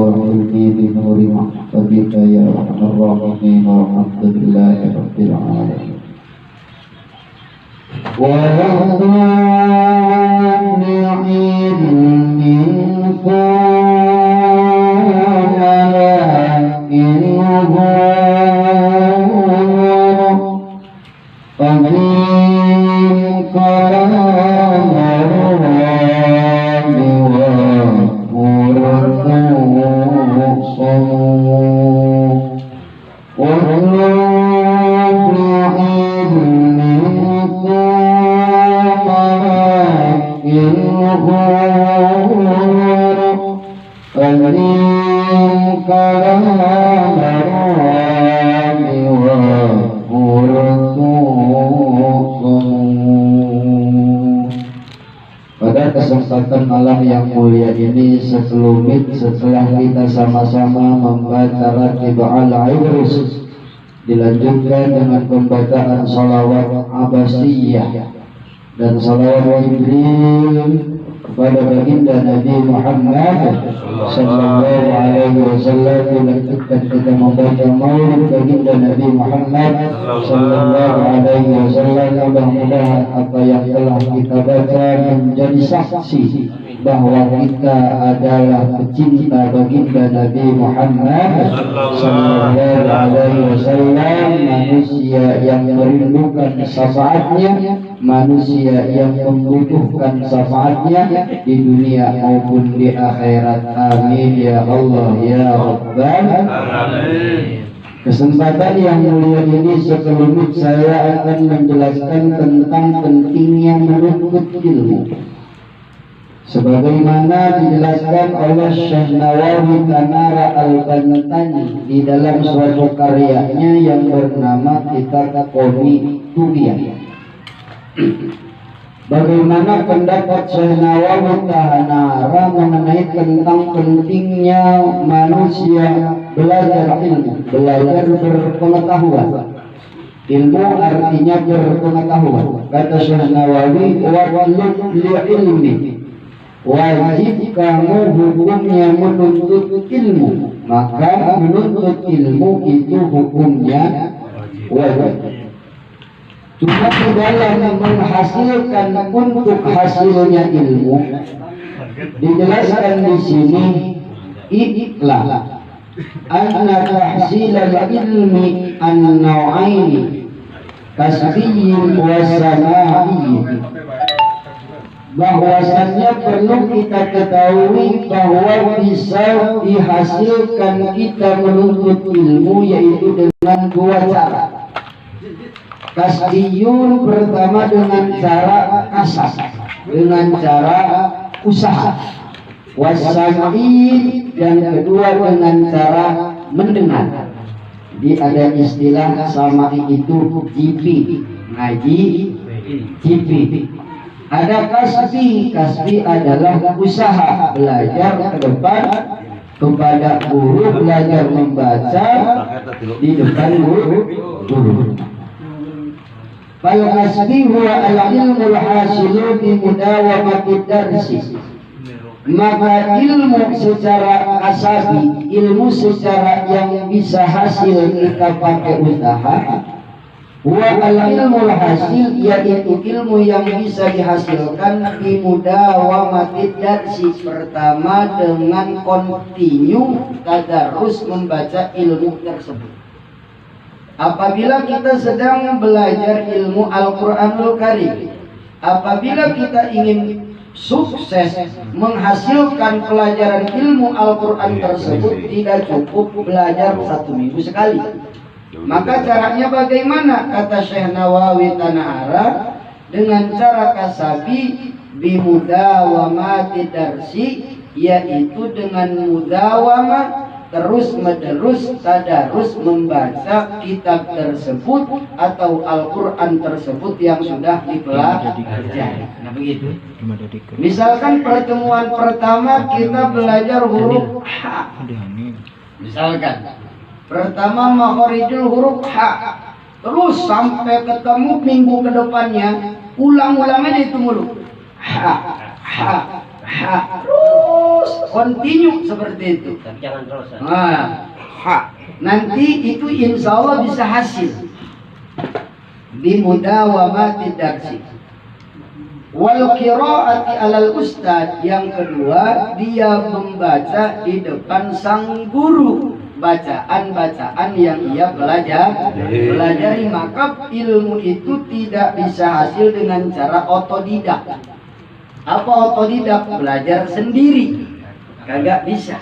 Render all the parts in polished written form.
واغفرني بنور محبتك يا أرحم الراحمين والحمد لله رب العالمين. وارزقني علم kesempatan malam yang mulia ini, sekelumit setelah kita sama-sama membaca Ratibul Airus, dilanjutkan dengan pembacaan salawat Abbasiyah dan salawat Jibril kepada baginda Nabi Muhammad sallallahu alaihi wasallam. Dilanjutkan kita membaca maulid baginda Nabi Muhammad sallallahu alaihi wasallam. Mudah-mudahan apa yang telah kita baca menjadi saksi bahwa kita adalah pecinta baginda Nabi Muhammad sallallahu alaihi wasallam, manusia yang merindukan syafaatnya, manusia yang membutuhkan syafaatnya di dunia maupun di akhirat. Amin ya Allah ya Rabbal alamin. Kesempatan yang mulia ini sekelumit saya akan menjelaskan tentang pentingnya menuntut ilmu, sebagaimana dijelaskan oleh Syekh Nawawi Tanara Al-Bantani di dalam suatu karyanya yang bernama Kitab Qomi Tubiyah. Bagaimana pendapat Syekh Nawawi Tanara mengenai tentang pentingnya manusia belajar ilmu, belajar berpengetahuan. Ilmu artinya berpengetahuan. Kata Syekh Nawawi, wajib li'ilmi, wajib kamu hukumnya menuntut ilmu. Maka menuntut ilmu itu hukumnya wajib. Cuma di dalam menghasilkan untuk hasilnya ilmu, dijelaskan di sini iklah anna tahsilal ilmi an-naw'aini kasbiyyin wa sana'iyyin, bahwasannya perlu kita ketahui bahwa bisa dihasilkan kita menuntut ilmu yaitu dengan dua cara. Kasbiyun pertama dengan cara kasar, dengan cara usaha. Wasami dan kedua dengan cara mendengar. Jadi ada istilah sama itu GP, ngaji GP. Ada kasbi, kasbi adalah usaha, belajar ke depan kepada guru, belajar membaca di depan guru. Fal kasbi huwa al-ilmul hasilu bi mudawamati darsi. Maka ilmu secara kasabi, ilmu secara yang bisa hasil kita pakai usaha, wa al-ilmul hasil, yaitu ilmu yang bisa dihasilkan di mudawamati darsi, pertama dengan kontinu tadarus membaca ilmu tersebut. Apabila kita sedang belajar ilmu Al-Quranul Karim, apabila kita ingin sukses menghasilkan pelajaran ilmu Al-Quran tersebut, tidak cukup belajar 1 minggu sekali. Maka caranya bagaimana? Kata Syekh Nawawi Tanara, dengan cara kasabi bimudawamati darsi, yaitu dengan mudawamah, terus menerus tadarus membaca kitab tersebut atau Al-Quran tersebut yang sudah dipelajari. Nah begitu. Misalkan pertemuan pertama kita belajar huruf H. Misalkan pertama makhorijul huruf H, terus sampai ketemu minggu kedepannya ulang-ulang aja itu mulu. H, H, H, terus continue seperti itu. Tapi jangan terus. Nanti itu insya Allah bisa hasil bimudawamati darsi. Wal qiraati alal ustad, yang kedua dia membaca di depan sang guru bacaan-bacaan yang ia pelajari, maka ilmu itu tidak bisa hasil dengan cara otodidak. Apa otodidak? Belajar sendiri, kagak bisa.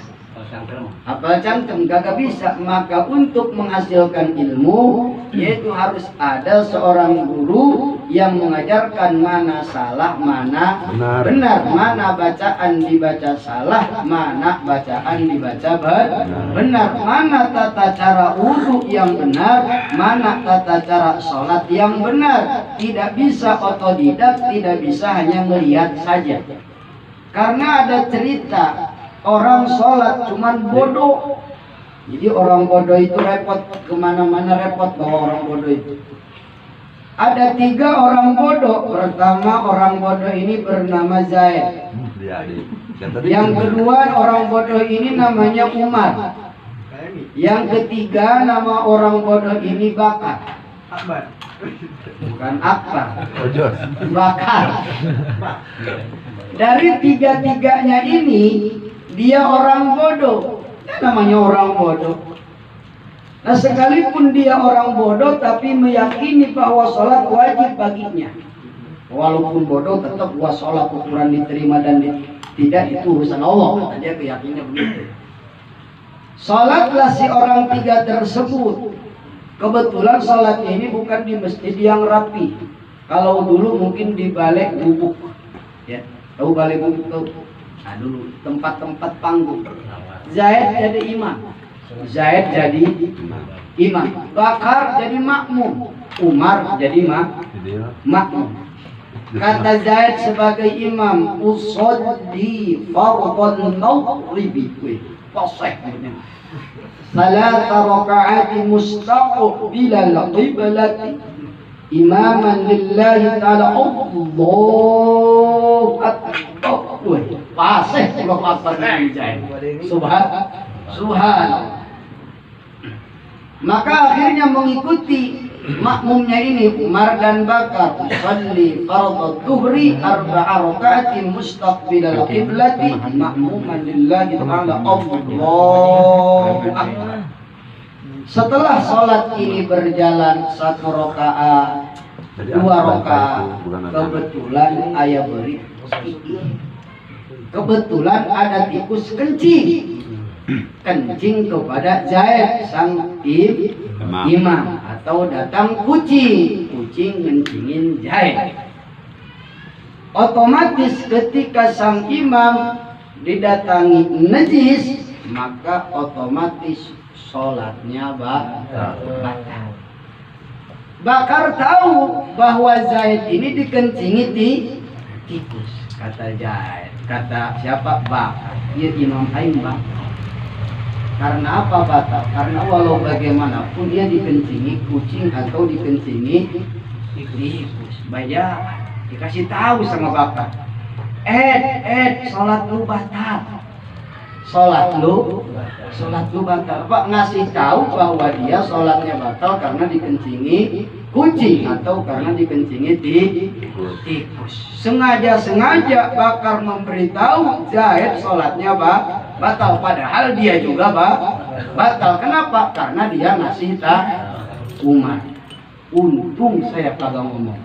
Hafal cangkem kagak bisa. Maka untuk menghasilkan ilmu yaitu harus ada seorang guru yang mengajarkan mana salah, mana benar, mana bacaan dibaca salah, mana bacaan dibaca benar, mana tata cara wudu yang benar, mana tata cara sholat yang benar. Tidak bisa otodidak, tidak bisa hanya melihat saja. Karena ada cerita orang sholat cuman bodoh. Jadi orang bodoh itu repot, kemana-mana repot bawa orang bodoh itu. Ada 3 orang bodoh. Pertama, orang bodoh ini bernama Zaid. Yang kedua, orang bodoh ini namanya Umar. Yang ketiga, nama orang bodoh ini Bakar. Bukan Akbar, Bakar. Dari 3-3-nya ini dia orang bodoh. Namanya orang bodoh. Nah, sekalipun dia orang bodoh tapi meyakini bahwa sholat wajib baginya. Walaupun bodoh tetap bahwa sholat ukuran diterima dan tidak, itu urusan Allah. Kata dia, keyakinannya begitu. Sholatlah si orang 3 tersebut. Kebetulan sholatnya ini bukan di masjid yang rapi. Kalau dulu mungkin di balik gubuk, ya, tahu balik gubuk tuh? Nah, dulu tempat-tempat panggung. Zaid jadi imam, Zaid jadi imam, Bakar jadi makmum, Umar jadi makmum. Kata Zaid sebagai imam, usolli fardhal maghribi, fasih. Salata raka'ati mustaqbilal qiblati imaman lillahi ta'ala. Allahu akbar. Fasih Allahu akbar. Subhanallah. Maka akhirnya mengikuti makmumnya ini Umar dan Bakar. Usalli fardhu dhuhri 4 raka'atin mustaqbilal qiblati ma'muman lillahi ta'ala. Allahu akbar. Setelah sholat ini berjalan 1 rakaat, 2 rakaat, kebetulan ayah beri kebetulan ada tikus kencing kepada Zaid sang imam, atau datang kucing kencingin Zaid. Otomatis ketika sang imam didatangi najis, maka otomatis sholatnya batal. Bakar tahu bahwa Zaid ini dikencingi tikus. Kata Zaid, kata siapa? Bakar. Dia imam ain Bakar. Karena apa batal? Karena walau bagaimanapun dia dikencingi kucing atau dikencingi tikus. Bayar, dikasih tahu sama Bakar. Sholat lu batal. Sholat lu batal. Pak ngasih tahu bahwa dia sholatnya batal karena dikencingi kucing atau karena dikencingi tikus. Sengaja Bakar memberitahu Zaid sholatnya batal, padahal dia juga batal. Kenapa? Karena dia ngasih tahu Umar. Untung saya kagak ngomong.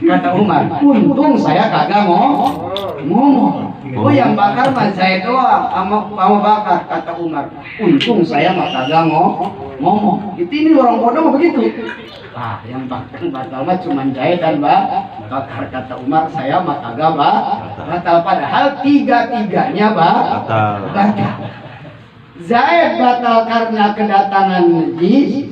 Kata Umar, untung saya kagak ngomong. Oh, yang Bakar mah Zaid doang sama Bakar. Kata Umar, untung saya mah kagak ngomong. Ini orang bodoh begitu. Yang batal mah cuma Zaid dan Bakar. Kata Umar, saya mah kagak batal. Padahal 3-3-nya batal. Zaid batal karena kedatangan najis.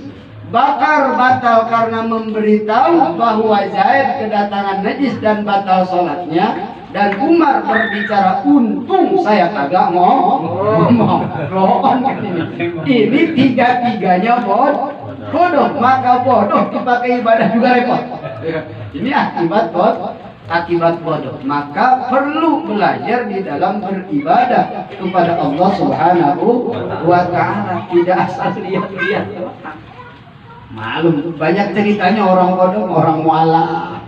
Bakar batal karena memberitahu bahwa Zaid kedatangan najis dan batal sholatnya. Dan Umar berbicara, untung saya kagak ngomong. Ini 3-3-nya bodoh. Maka bodoh dipakai ibadah juga repot. Ini akibat akibat bodoh. Maka perlu belajar di dalam beribadah kepada Allah Subhanahu wa Ta'ala. Tidak asal lihat-lihat. Malum banyak ceritanya orang bodoh, orang mualaf.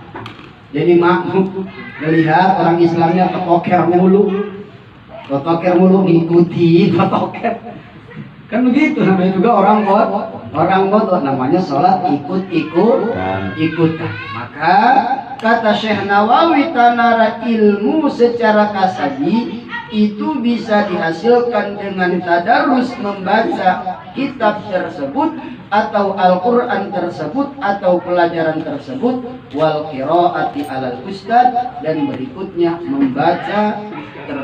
Jadi makmum melihat orang Islamnya ketoker mulu ngikuti ketoker. Kan begitu namanya juga orang bodoh namanya sholat ikut-ikutan. Maka kata Syekh Nawawi, tanara ilmu secara kasabi itu bisa dihasilkan dengan tadarus membaca kitab tersebut atau Al-Quran tersebut atau pelajaran tersebut, wal qiraati alal ustad, dan berikutnya membaca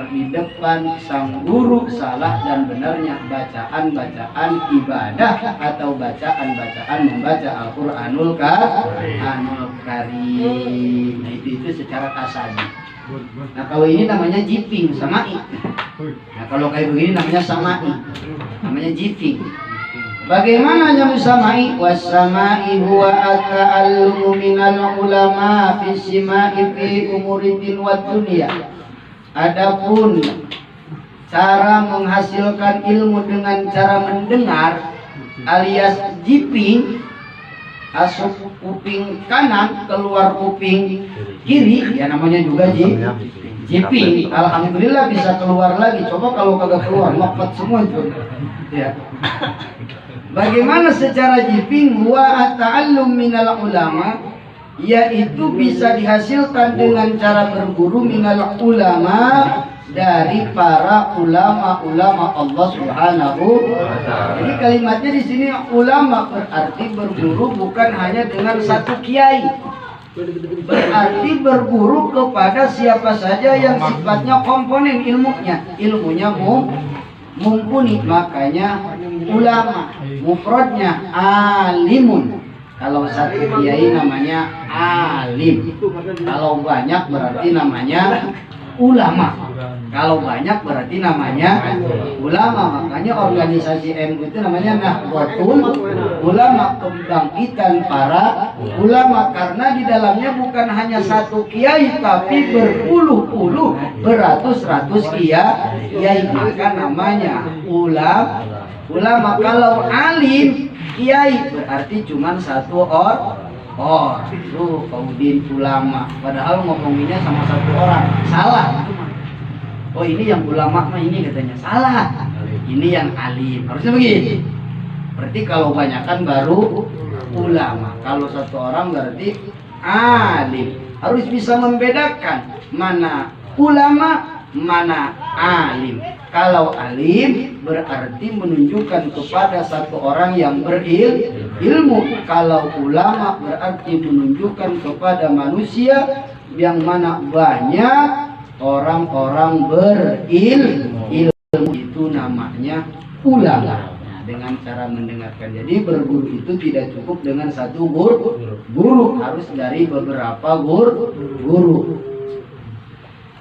di depan sang guru salah dan benarnya bacaan-bacaan ibadah atau bacaan-bacaan membaca Al-Quranul Karim. Nah itu secara kasabi. Nah kalau ini namanya jiping, samai. Nah kalau kayak begini namanya samai, namanya jiping. Bagaimana yang samai? Wasamai huwa at-ta'allumu minal ulama fi simai fi umuridin wa dunia. Adapun cara menghasilkan ilmu dengan cara mendengar alias jiping, masuk kuping kanan keluar kuping kiri, ya namanya juga jiping. Alhamdulillah bisa keluar lagi. Coba kalau kagak keluar ngopet semua itu. Ya. Bagaimana secara jiping? Wa at-ta'allum minal ulama, yaitu bisa dihasilkan dengan cara berguru minal ulama, dari para ulama Allah Subhanahu wa Ta'ala. Jadi kalimatnya di sini ulama berarti berguru bukan hanya dengan satu kiai. Berarti berguru kepada siapa saja yang sifatnya komponen ilmunya mumpuni. Makanya ulama mufradnya alimun. Kalau satu kiai namanya alim. Kalau banyak berarti namanya ulama. Kalau banyak berarti namanya ulama. Makanya organisasi NU itu namanya Nahdlatul Ulama, kebangkitan para ulama, karena di dalamnya bukan hanya satu kiai tapi berpuluh-puluh, beratus-ratus kiai. Maka namanya ulama. Kalau alim kiai berarti cuma satu orang. Itu kaudin ulama. Padahal ngomonginnya sama satu orang. Salah. Oh ini yang ulama mah ini katanya. Salah. Ini yang alim. Harusnya begitu. Berarti kalau banyakan baru ulama. Kalau satu orang berarti alim. Harus bisa membedakan mana ulama, mana alim. Kalau alim berarti menunjukkan kepada satu orang yang berilmu. Kalau ulama berarti menunjukkan kepada manusia yang mana banyak orang-orang berilmu. Itu namanya ulama. Nah, dengan cara mendengarkan. Jadi berguru itu tidak cukup dengan satu guru, harus dari beberapa guru.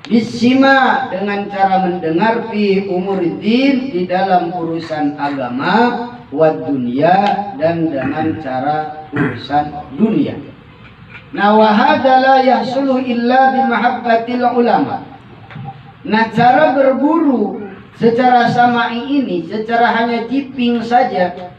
Bisima, dengan cara mendengar fi umuridin, di dalam urusan agama, wa dunia, dan dengan cara urusan dunia. Nah, wa hadza la yahsulu illa bi mahabbatil ulama. Nah, cara berguru secara samai ini, secara hanya jiping saja,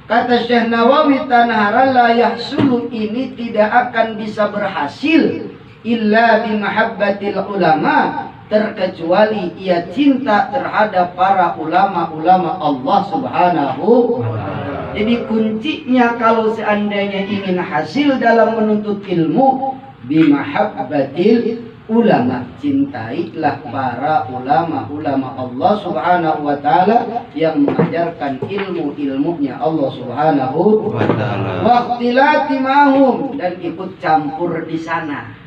kata Syekh Nawawi, tanahara la yahsulu, ini tidak akan bisa berhasil illa bimahabbatil ulama, terkecuali ia cinta terhadap para ulama-ulama Allah Subhanahu wa Ta'ala. Jadi kuncinya kalau seandainya ingin hasil dalam menuntut ilmu, bimahabbatil ulama, cintailah para ulama-ulama Allah Subhanahu wa Ta'ala yang mengajarkan ilmu-ilmunya Allah Subhanahu wa Ta'ala. Waqtilati mahum, dan ikut campur di sana.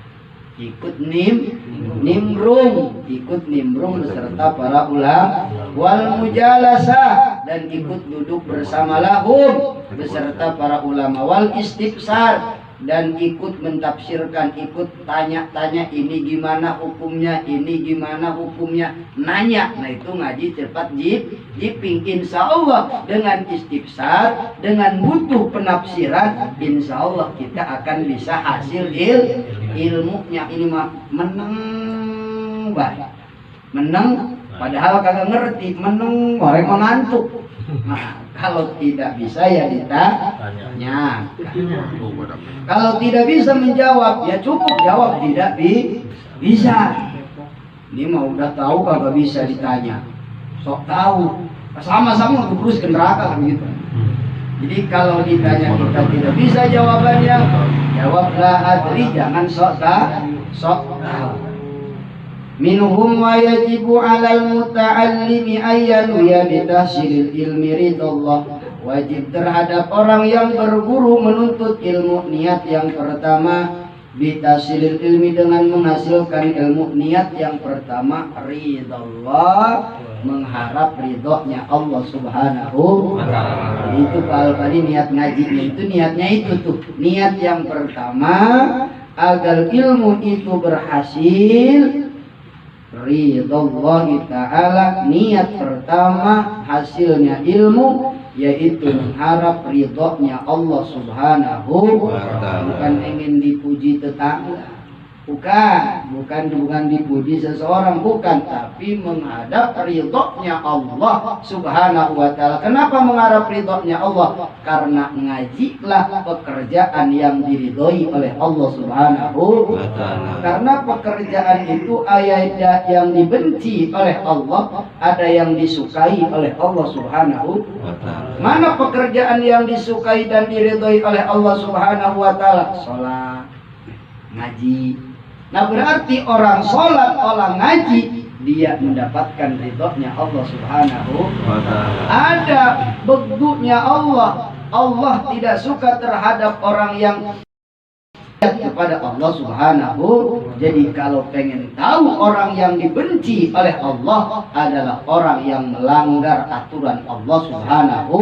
Ikut nimrung beserta para ulama, wal mujalasah, dan ikut duduk bersama lahum beserta para ulama, wal istifsar, dan ikut mentafsirkan, ikut tanya-tanya, ini gimana hukumnya, nanya. Nah itu ngaji cepat jiping. Insya Allah dengan istifsar, dengan butuh penafsiran, insya Allah kita akan bisa hasil ilmunya ini mah meneng baik. Meneng padahal kagak ngerti, meneng orang mengantuk. Nah, kalau tidak bisa ya ditanya. Kalau tidak bisa menjawab ya cukup jawab tidak bisa. Ini mah udah tahu kagak bisa ditanya. Sok tahu. Sama-sama terus ke neraka kan gitu. Jadi kalau ditanya kita tidak bisa jawabannya, jawablah adri, jangan sok tahu. Minhum wa yajibu 'alal muta'allimi ayyan ya bitahsilil ilmi ridallah. Wajib terhadap orang yang berguru menuntut ilmu, niat yang pertama bitahsilil ilmi, dengan menghasilkan ilmu. Niat yang pertama ridallah, mengharap ridhonya Allah Subhanahu wa ta'ala. Itu kalau tadi niat ngajinya itu niatnya itu tuh. Niat yang pertama agar ilmu itu berhasil ridhallahi ta'ala. Niat pertama hasilnya ilmu yaitu mengharap ridhonya Allah Subhanahu wa ta'ala. Bukan ingin dipuji tetangga, bukan dipuji seseorang, bukan, tapi menghadap ridhonya Allah Subhanahu wa ta'ala. Kenapa mengharap ridhonya Allah? Karena ngajilah pekerjaan yang diridhoi oleh Allah Subhanahu wa ta'ala. Karena pekerjaan itu ada yang dibenci oleh Allah, ada yang disukai oleh Allah Subhanahu wa ta'ala. Mana pekerjaan yang disukai dan diridhoi oleh Allah Subhanahu wa ta'ala? Salat, ngaji. Nah berarti orang sholat, orang ngaji, dia mendapatkan ridhonya Allah Subhanahu wa ta'ala. Ada begunya Allah. Allah tidak suka terhadap orang yang kepada Allah Subhanahu. Jadi kalau pengen tahu orang yang dibenci oleh Allah adalah orang yang melanggar aturan Allah Subhanahu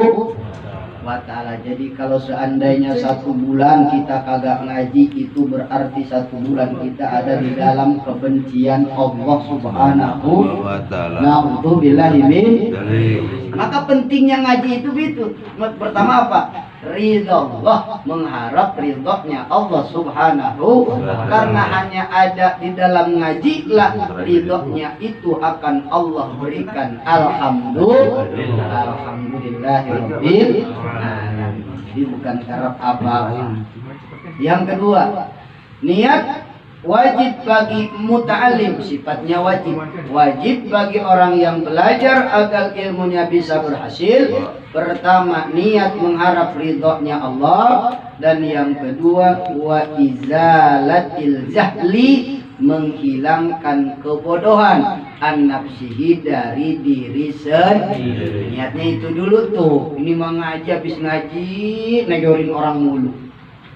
wa ta'ala. Jadi kalau seandainya 1 bulan kita kagak ngaji, itu berarti 1 bulan kita ada di dalam kebencian Allah Subhanahu wa ta'ala. Na'udzubillahi min. Maka pentingnya ngaji itu gitu. Pertama apa? Ridallah, mengharap ridhonya Allah Subhanahu. Karena hanya ada di dalam ngaji lah ridhonya itu akan Allah berikan. Alhamdulillahirabbil alamin. Jadi bukan harap apa-apa. Yang kedua, niat wajib bagi muta'alim, sifatnya wajib bagi orang yang belajar agar ilmunya bisa berhasil. Pertama, niat mengharap ridhonya Allah, dan yang kedua wa izalatil jahli, menghilangkan kebodohan, an-nafsihi, dari diri sendiri. Niatnya itu dulu tuh. Ini mau ngaji, habis ngaji negorin orang mulu,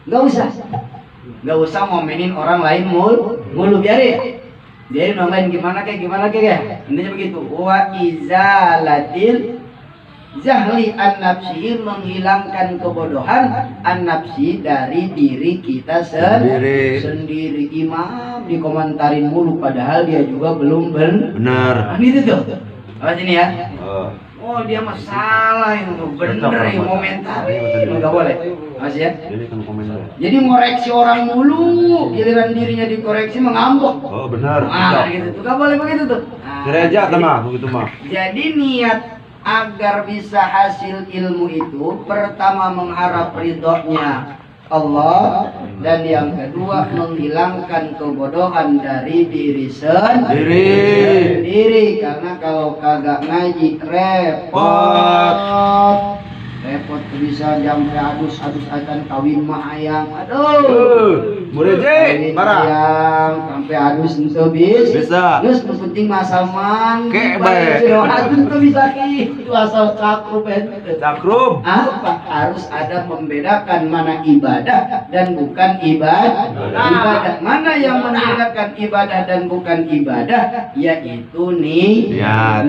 nggak usah ngomenin orang lain mulu, biarin orang lain gimana kayak intinya begitu. Wa izalatil jahli an-nafsi, menghilangkan kebodohan, an-nafsi, dari diri kita sendiri. Imam dikomentarin mulu padahal dia juga belum benar. Itu tuh. Awas ini ya. Oh dia masalah itu bener ya, komentari nggak boleh, Mas ya. Jadi ngoreksi orang mulu, giliran dirinya dikoreksi mengambok. Oh benar. Gitu tuh, nggak boleh begitu tuh. Gereja mah begitu mah. Jadi niat agar bisa hasil ilmu itu pertama mengharap ridhonya Allah, dan yang kedua menghilangkan kebodohan dari diri sendiri. Karena kalau kagak ngaji repot bisa jampe adus akan kawin mah ayam. Aduh, mureje marah ayam sampai adus itu bisa. Terus penting masal man ke bae adus tuh bisa itu asal cakrup. Apa harus ada membedakan mana ibadah dan bukan ibadah. Mana yang membedakan ibadah dan bukan ibadah, yaitu niat.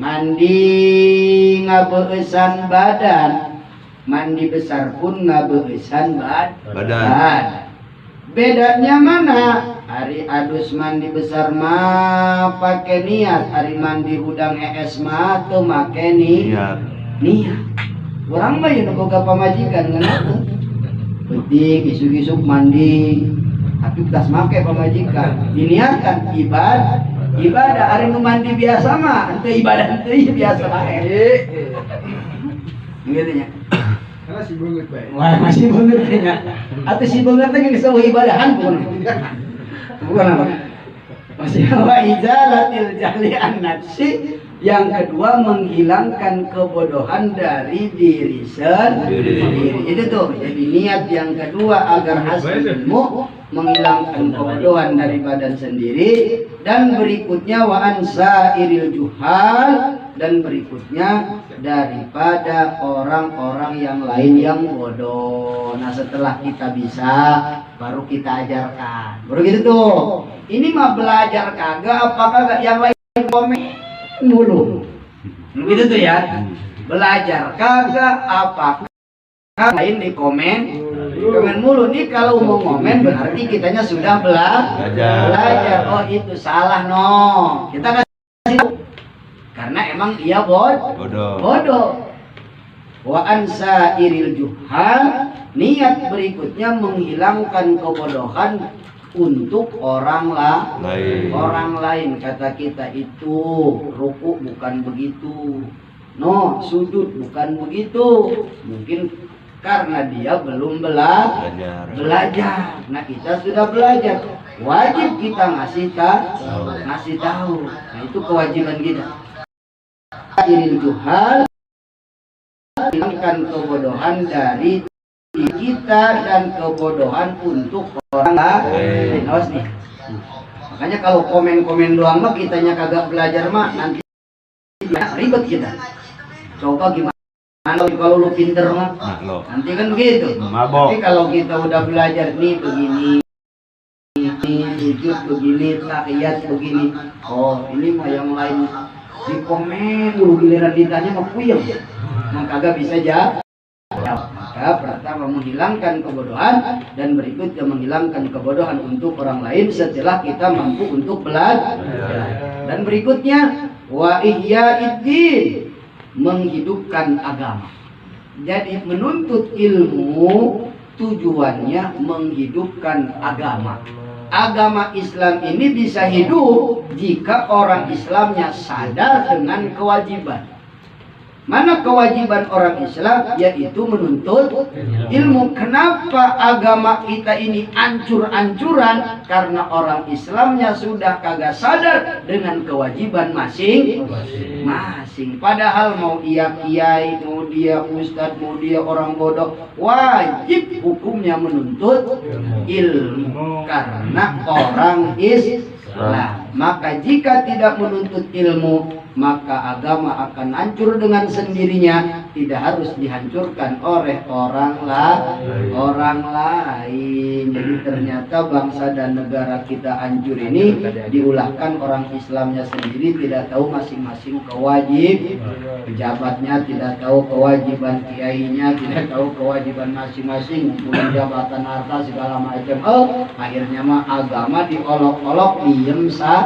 Mandi ngabeusan badan, mandi besar pun ngabeusan badan. Bedanya mana? Hari adus mandi besar mah pakai niat, hari mandi udang mah tuh make niat. Orang mah yang boga pamajikan kan? Penting isuk-isuk mandi tapi belas make pamajikan diniatkan ibadah hari nu mandi biasa mah henteu ibadah henteu biasa bae gitu nya Masih banget baik. wah masih beungeut nya atuh si beungeut teh geus eueuh ibadahan bukan apa masih wa izalatil jahli an nafsi. Yang kedua menghilangkan kebodohan dari diri sendiri. Itu tuh jadi niat yang kedua agar hasil ilmu menghilangkan kebodohan dari badan sendiri. Dan berikutnya wa ansa iril juhal, dan berikutnya daripada orang-orang yang lain yang bodoh. Nah setelah kita bisa baru kita ajarkan. Baru gitu tuh. Ini mah belajar kagak apakah yang lain komen mulu begitu tuh ya, belajar kagak apa lain di komen mulu nih. Kalau mau ngomen berarti kitanya sudah belajar. Oh itu salah no, kita kasih karena emang dia bodoh. Wa ansa iril juhal, niat berikutnya menghilangkan kebodohan untuk orang lain. Kata kita itu ruku bukan begitu, no sujud bukan begitu, mungkin karena dia belum belajar. Nah kita sudah belajar, wajib kita ngasih tahu. Nah itu kewajiban kita. Iril juhal, hilangkan kebodohan dari kita dan kebodohan untuk orang lain. Awas nih. Makanya kalau komen-komen doang mah kitanya kagak belajar mah nanti ribet kita. Coba gimana kalau lu pinter mah? Nanti kan begitu. Tapi kalau kita udah belajar nih begini, sujud begini, tahiyat begini. Oh, ini mah yang lain di komen dulu giliran ditanya mah puyeng. Mah kagak bisa jawab. Maka pertama menghilangkan kebodohan dan berikutnya menghilangkan kebodohan untuk orang lain setelah kita mampu untuk belajar. Dan berikutnya wa ihyaiddin, menghidupkan agama. Jadi menuntut ilmu tujuannya menghidupkan agama. Agama Islam ini bisa hidup jika orang Islamnya sadar dengan kewajiban. Mana kewajiban orang Islam? Yaitu menuntut ilmu. Kenapa agama kita ini ancur-ancuran? Karena orang Islamnya sudah kagak sadar dengan kewajiban masing-masing. Padahal mau dia kiai, mau dia ustadz, mau dia orang bodoh, wajib hukumnya menuntut ilmu. Karena orang Islam. Maka jika tidak menuntut ilmu, maka agama akan hancur dengan sendirinya, tidak harus dihancurkan oleh orang lain. Jadi ternyata bangsa dan negara kita hancur ini diulahkan orang Islamnya sendiri, tidak tahu masing-masing kewajiban, pejabatnya tidak tahu kewajiban, kiainya tidak tahu kewajiban masing-masing, ngumpulin jabatan harta segala macam. Akhirnya mah agama diolok-olok, diem saja.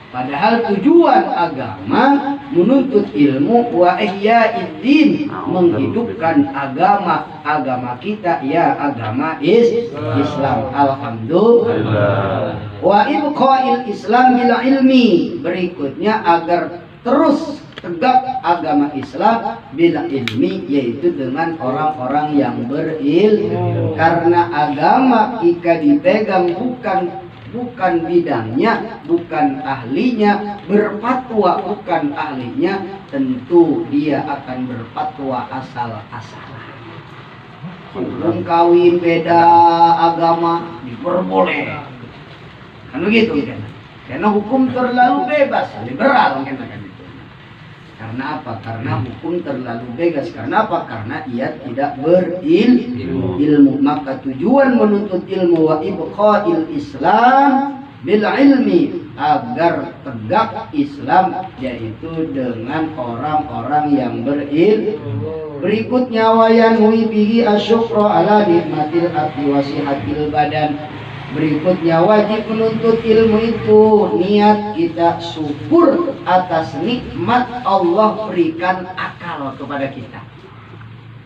Padahal tujuan agama menuntut ilmu wa ihyaiddin, menghidupkan agama kita ya agama Islam. Alhamdulillah. Wa ibqa'il Islam bil ilmi, berikutnya agar terus tegak agama Islam bil ilmi, yaitu dengan orang-orang yang berilmu. Karena agama jika dipegang bukan bidangnya, bukan ahlinya, berfatwa bukan ahlinya, tentu dia akan berfatwa asal-asalan. Belum kawin beda agama diperboleh, kan begitu kan? Karena hukum terlalu bebas, liberal kan itu. Karena apa? Karena hukum terlalu bebas. Karena apa? Karena ia tidak berilmu. Maka tujuan menuntut ilmu wa ibqa'il Islam bil ilmi, agar tegak Islam yaitu dengan orang-orang yang berilmu. Berikutnya wa yanwi bihi asyukra ala nikmatil hati wa sihatil badan. Berikutnya wajib menuntut ilmu itu niat kita syukur atas nikmat Allah berikan akal kepada kita.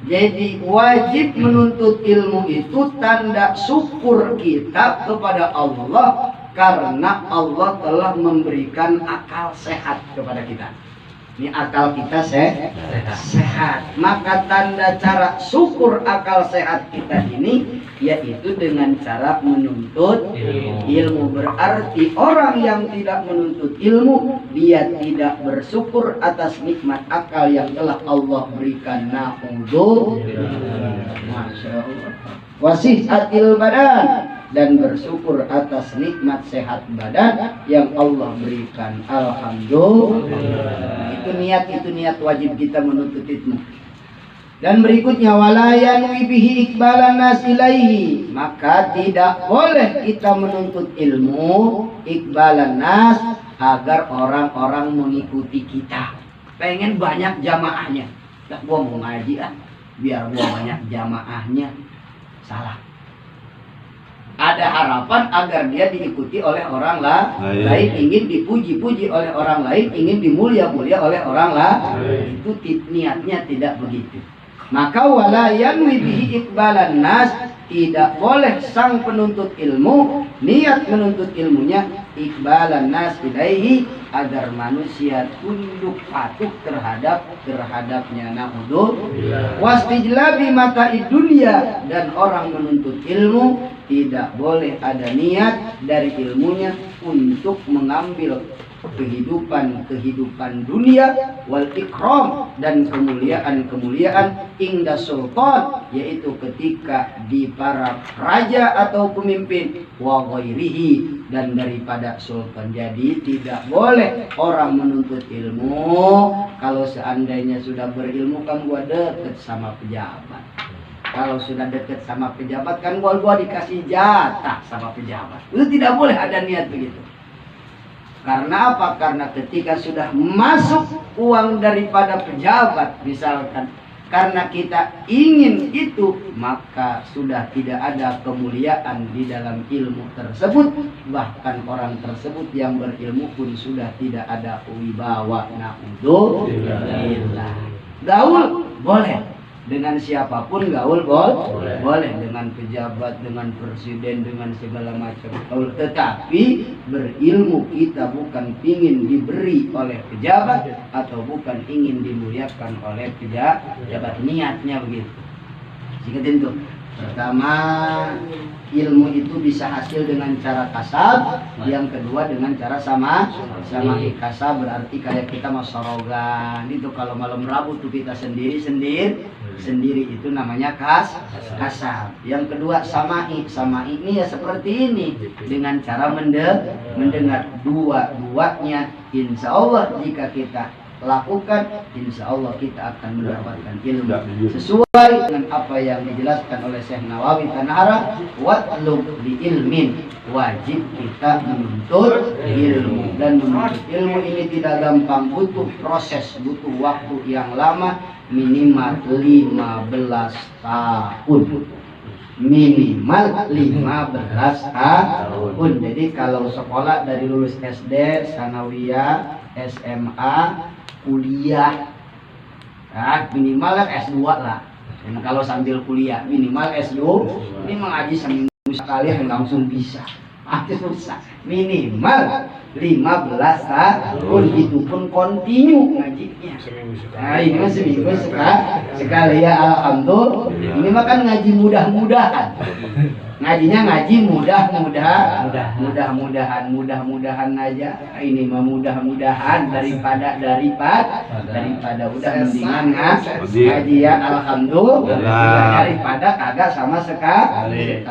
Jadi wajib menuntut ilmu itu tanda syukur kita kepada Allah karena Allah telah memberikan akal sehat kepada kita. Ini akal kita sehat. Maka tanda cara syukur akal sehat kita ini yaitu dengan cara menuntut ilmu. Berarti orang yang tidak menuntut ilmu, dia tidak bersyukur atas nikmat akal yang telah Allah berikan. Masya Allah. Wasihatil badan, dan bersyukur atas nikmat sehat badan yang Allah berikan. Alhamdulillah. Itu niat wajib kita menuntut ilmu. Dan berikutnya walayan wibihi ikbalan nas ilaihi, maka tidak boleh kita menuntut ilmu ikbalan nas agar orang-orang mengikuti kita. Pengen banyak jamaahnya, tak gua mau ngaji biar gua banyak jamaahnya. Salah. Ada harapan agar dia diikuti oleh orang lain, ingin dipuji-puji oleh orang lain, ingin dimulia-mulia oleh orang lain. Itu niatnya tidak begitu. Maka wala yanwi bihi iqbalan nas, tidak boleh sang penuntut ilmu niat menuntut ilmunya iqbalan nas ilaihi, agar manusia tunduk patuh terhadapnya. Na'udzubillah. Wastijlabi mata'i dunya, dan orang menuntut ilmu tidak boleh ada niat dari ilmunya untuk mengambil kehidupan dunia wal ikram, dan kemuliaan inda sultan, yaitu ketika di para raja atau pemimpin, wa ghairihi, dan daripada sultan. Jadi tidak boleh orang menuntut ilmu kalau seandainya sudah berilmu kan gua deket sama pejabat. Kalau sudah deket sama pejabat kan gua dikasih jatah sama pejabat. Itu tidak boleh ada niat begitu. Karena apa? Karena ketika sudah masuk uang daripada pejabat misalkan, karena kita ingin itu, maka sudah tidak ada kemuliaan di dalam ilmu tersebut. Bahkan orang tersebut yang berilmu pun sudah tidak ada wibawa. Na'udzubillah. Gaul boleh dengan siapapun, gaul boleh dengan pejabat, dengan presiden, dengan segala macam gaul. Tetapi berilmu kita bukan ingin diberi oleh pejabat atau bukan ingin dimuliakan oleh pejabat. Niatnya begitu. Singkatin tuh. Pertama, ilmu itu bisa hasil dengan cara kasab. Yang kedua dengan cara sama kasab, berarti kayak kita mau sorogan itu, kalau malam Rabu tuh kita sendiri itu namanya kasab. Yang kedua sama'i ini ya seperti ini, dengan cara mendengar. Dua-duanya insya Allah jika kita lakukan, insya Allah kita akan mendapatkan ilmu sesuai dengan apa yang dijelaskan oleh Syekh Nawawi Tanahara. Watlub li ilmin, wajib kita menuntut ilmu. Dan menuntut ilmu ini tidak gampang, butuh proses, butuh waktu yang lama, minimal 15 tahun. Minimal 15 tahun. Jadi kalau sekolah dari lulus SD, sanawiyah, SMA, kuliah, minimal kan S2 lah. Dan kalau sambil kuliah minimal S2. Ini mengaji seminggu sekali langsung bisa. Susah. Minimal 15 tahun, itu pun kontinu ngajinya. Nah ini mah seminggu sekali ya. Alhamdulillah. Ini mah kan ngaji mudah-mudahan. Ngajinya ngaji mudah-mudahan aja. Ini mah mudah-mudahan daripada udah mendingan ngaji ya. Alhamdulillah, daripada kagak sama sekali.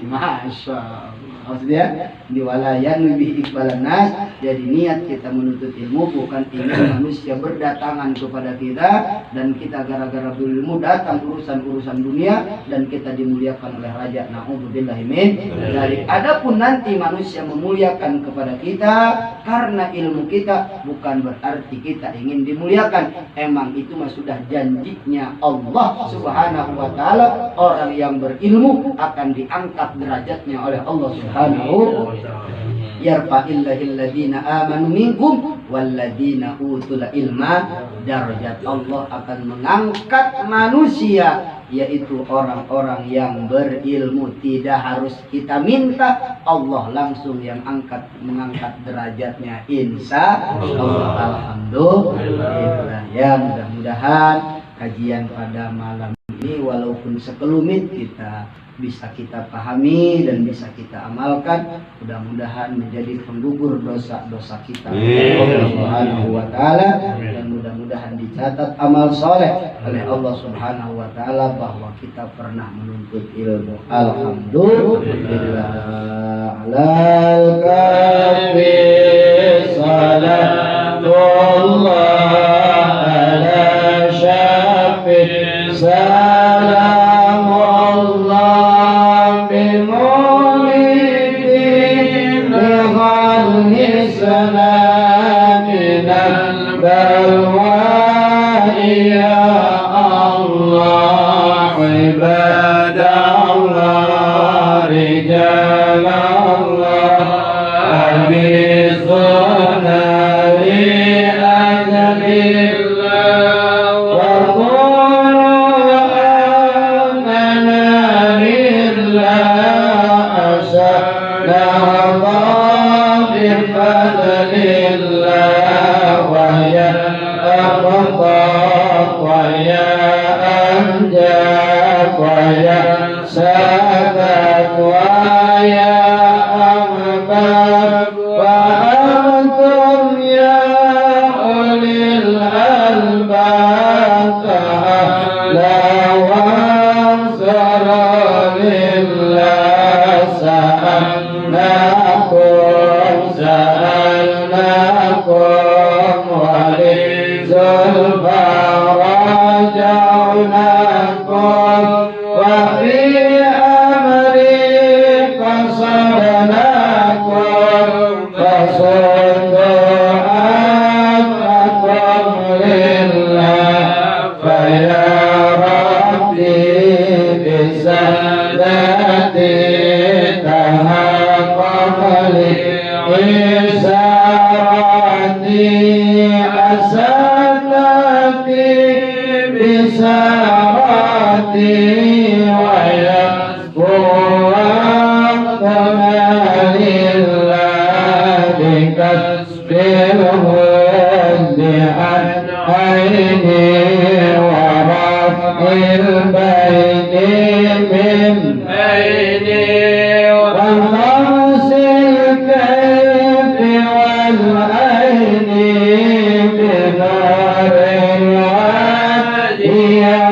Masya Allah. Maksudnya diwalayan lebih ikbalan nas. Jadi niat kita menuntut ilmu bukan ingin manusia berdatangan kepada kita dan kita gara-gara berilmu datang urusan dunia dan kita dimuliakan oleh raja. Na'udzubillah min dzalik. Adapun nanti manusia memuliakan kepada kita karena ilmu kita, bukan berarti kita ingin dimuliakan. Emang itu mah sudah janjinya Allah Subhanahu wa taala, orang yang berilmu akan diangkat derajatnya oleh Allah Subhanahu. yarfa'illahil ladzina amanu minkum walladzina utul ilma darajat. Allah akan mengangkat manusia, yaitu orang-orang yang berilmu. Tidak harus kita minta, Allah langsung yang mengangkat derajatnya, insya Allah. Alhamdulillah. Ya, mudah-mudahan kajian pada malam ini walaupun sekelumit bisa kita pahami dan bisa kita amalkan. Mudah-mudahan menjadi penggugur dosa-dosa kita Allah Subhanahu wa taala, dan mudah-mudahan dicatat amal soleh oleh Allah Subhanahu wa taala bahwa kita pernah menuntut ilmu. Alhamdulillah. Alal kafi salatullah ala syafi salamullah bimulidin bighani salaminal balwa ya Allah ibadallah rijalallah abizuna li ajlillah wa qur'anana lillah asana bifadlillah wa ya aqtab wa ya anjab wa ya sadat wa ya amabab wa antum ya ulil albab ta'ala wa ansara lillah sa'alnakum walizulfa rajaunakum wa fi amri qasadnakum fasundu'akum lillah faya rabbi bisadati tahaqqali isarati asanati bisarati wa yasbu'aqna lillah bikasbil huzni an aini wa raf'il baini min aini wa nafsil kayfi wal aini binaril wajhi ya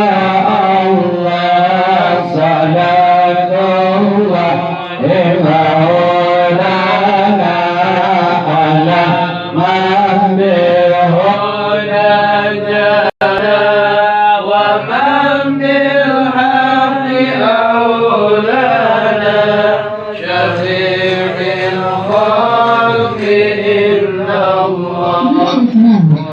Allah salatullah maulana ala mahdi